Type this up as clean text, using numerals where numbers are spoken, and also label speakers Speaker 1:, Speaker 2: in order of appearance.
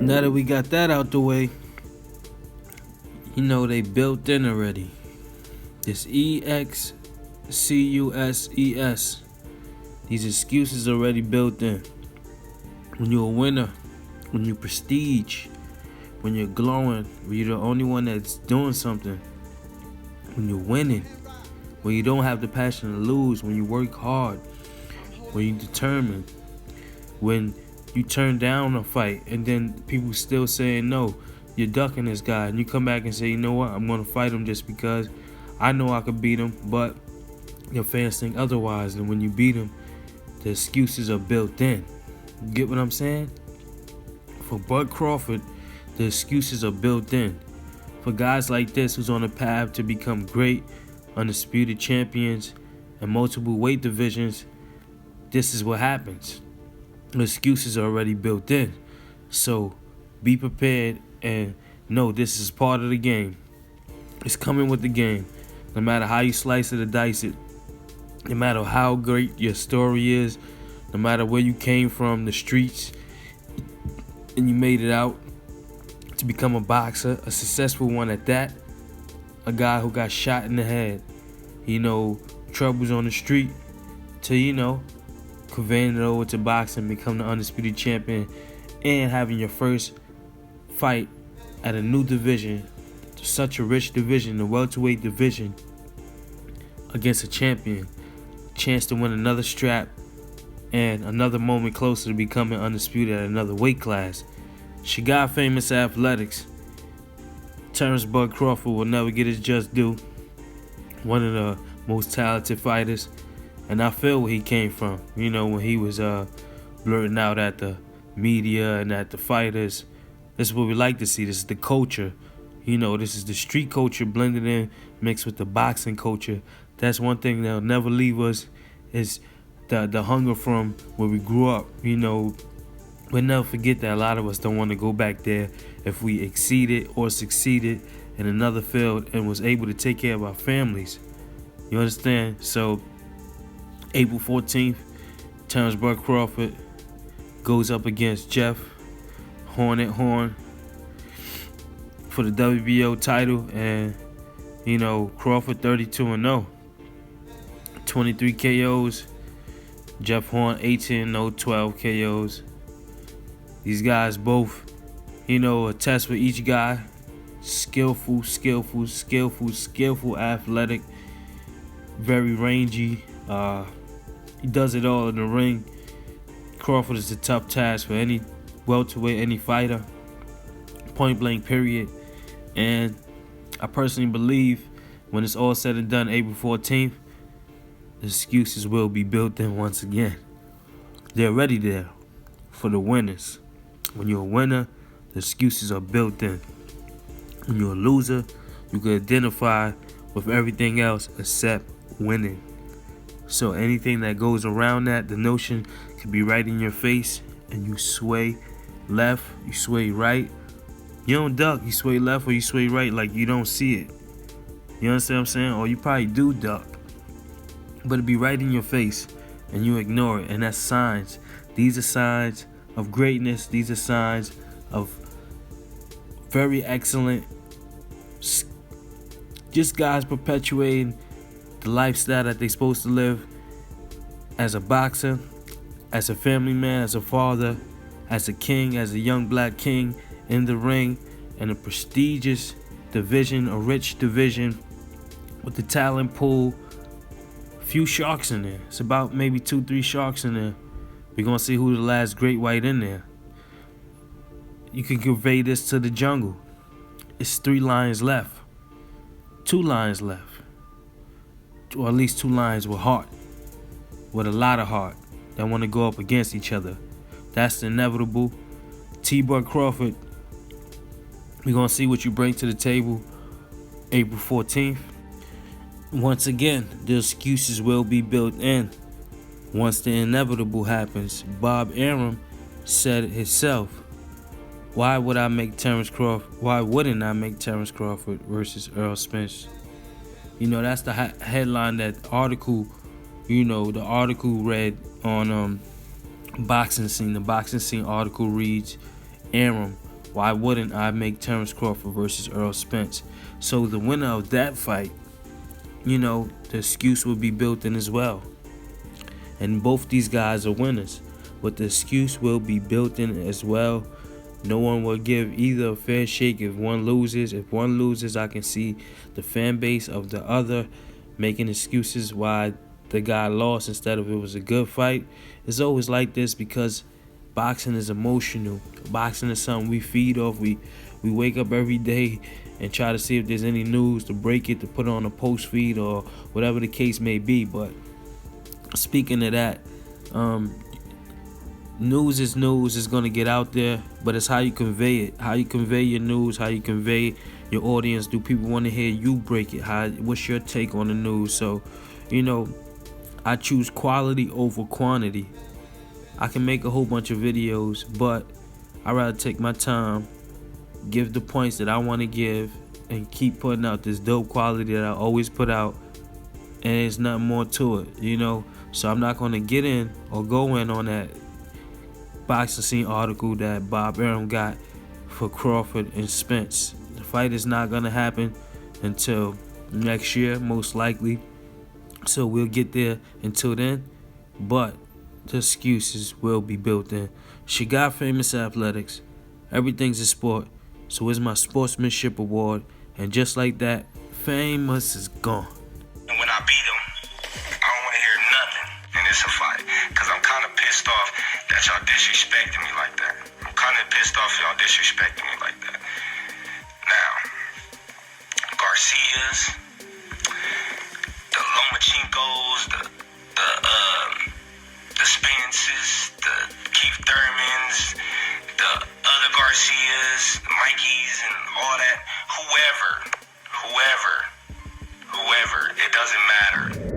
Speaker 1: Now that we got that out the way, they built in already. This EXCUSES. These excuses already built in. When you're a winner, when you prestige, when you're glowing, when you're the only one that's doing something, when you're winning, when you don't have the passion to lose, when you work hard, when you're determined, when you turn down a fight and then people still saying no, you're ducking this guy, and you come back and say, you know what, I'm going to fight him just because I know I could beat him, but your fans think otherwise. And when you beat him, the excuses are built in. You get what I'm saying? For Bud Crawford, the excuses are built in. For guys like this who's on a path to become great, undisputed champions in multiple weight divisions, this is what happens. The excuses are already built in. So be prepared and know this is part of the game. It's coming with the game. No matter how you slice it or dice it, no matter how great your story is, no matter where you came from, the streets, and you made it out to become a boxer, a successful one at that, a guy who got shot in the head, troubles on the street, to, conveying it over to boxing, become the undisputed champion, and having your first fight at a new division, such a rich division, the welterweight division, against a champion. Chance to win another strap and another moment closer to becoming undisputed at another weight class. She got famous athletics. Terence Bud Crawford will never get his just due. One of the most talented fighters. And I feel where he came from. When he was blurting out at the media and at the fighters. This is what we like to see. This is the culture. This is the street culture blended in, mixed with the boxing culture. That's one thing that'll never leave us, is the hunger from where we grew up. We'll never forget that. A lot of us don't want to go back there if we exceeded or succeeded in another field and was able to take care of our families. You understand? So April 14th, Terence Bud Crawford goes up against Jeff Hornet Horn for the WBO title, and Crawford 32-0, 23 KOs. Jeff Horn 18-0, 12 KOs. These guys both, a test for each guy. Skillful, athletic, very rangy. He does it all in the ring. Crawford is a tough task for any welterweight, any fighter. Point blank, period. And I personally believe when it's all said and done, April 14th, the excuses will be built in once again. They're already there for the winners. When you're a winner, the excuses are built in. When you're a loser, you can identify with everything else except winning. So anything that goes around that, the notion could be right in your face, and you sway left, you sway right. You don't duck, you sway left or you sway right like you don't see it. You understand what I'm saying? Or you probably do duck, but it'd be right in your face and you ignore it. And that's signs. These are signs of greatness. These are signs of very excellent, just guys perpetuating the lifestyle that they're supposed to live as a boxer, as a family man, as a father, as a king, as a young black king in the ring, in a prestigious division, a rich division with the talent pool. Few sharks in there. It's about maybe 2-3 sharks in there. We're gonna see who the last great white in there. You can convey this to the jungle. It's 3 lions left. 2 lions left. Or at least 2 lions with heart. With a lot of heart. That want to go up against each other. That's the inevitable. Bud Crawford, we're gonna see what you bring to the table April 14th. Once again, the excuses will be built in. Once the inevitable happens, Bob Arum said it himself. Why wouldn't I make Terence Crawford versus Earl Spence? That's the headline, that article, the article read on Boxing Scene. The Boxing Scene article reads, Arum why wouldn't I make Terence Crawford versus Errol Spence? So the winner of that fight, you know, the excuse will be built in as well. And both these guys are winners, but the excuse will be built in as well. No one will give either a fair shake if one loses. If one loses, I can see the fan base of the other making excuses why the guy lost instead of it was a good fight. It's always like this because boxing is emotional. Boxing is something we feed off. We wake up every day and try to see if there's any news to break it, to put on a post feed or whatever the case may be. But speaking of that, news is news. It's going to get out there, but it's how you convey it, how you convey your news, how you convey your audience. Do people want to hear you break it? What's your take on the news? So, you know, I choose quality over quantity. I can make a whole bunch of videos, but I'd rather take my time, give the points that I want to give, and keep putting out this dope quality that I always put out, and there's nothing more to it, you know. So I'm not going to get in or go in on that boxing scene article that Bob Arum got for Crawford and Spence. The fight is not going to happen until next year, most likely. So we'll get there until then, but the excuses will be built in. She got Famous Athletics. Everything's a sport. So here's my sportsmanship award. And just like that, Famous is gone.
Speaker 2: And when I beat him, I don't want to hear nothing. And it's a fight. Because I'm kind of pissed off that y'all disrespecting me like that. I'm kind of pissed off y'all disrespecting me like that. Now, Garcias, the Lomachinkos, the Spences, the Keith Thurmans, the other Garcias, the Mikeys, and all that, whoever, it doesn't matter.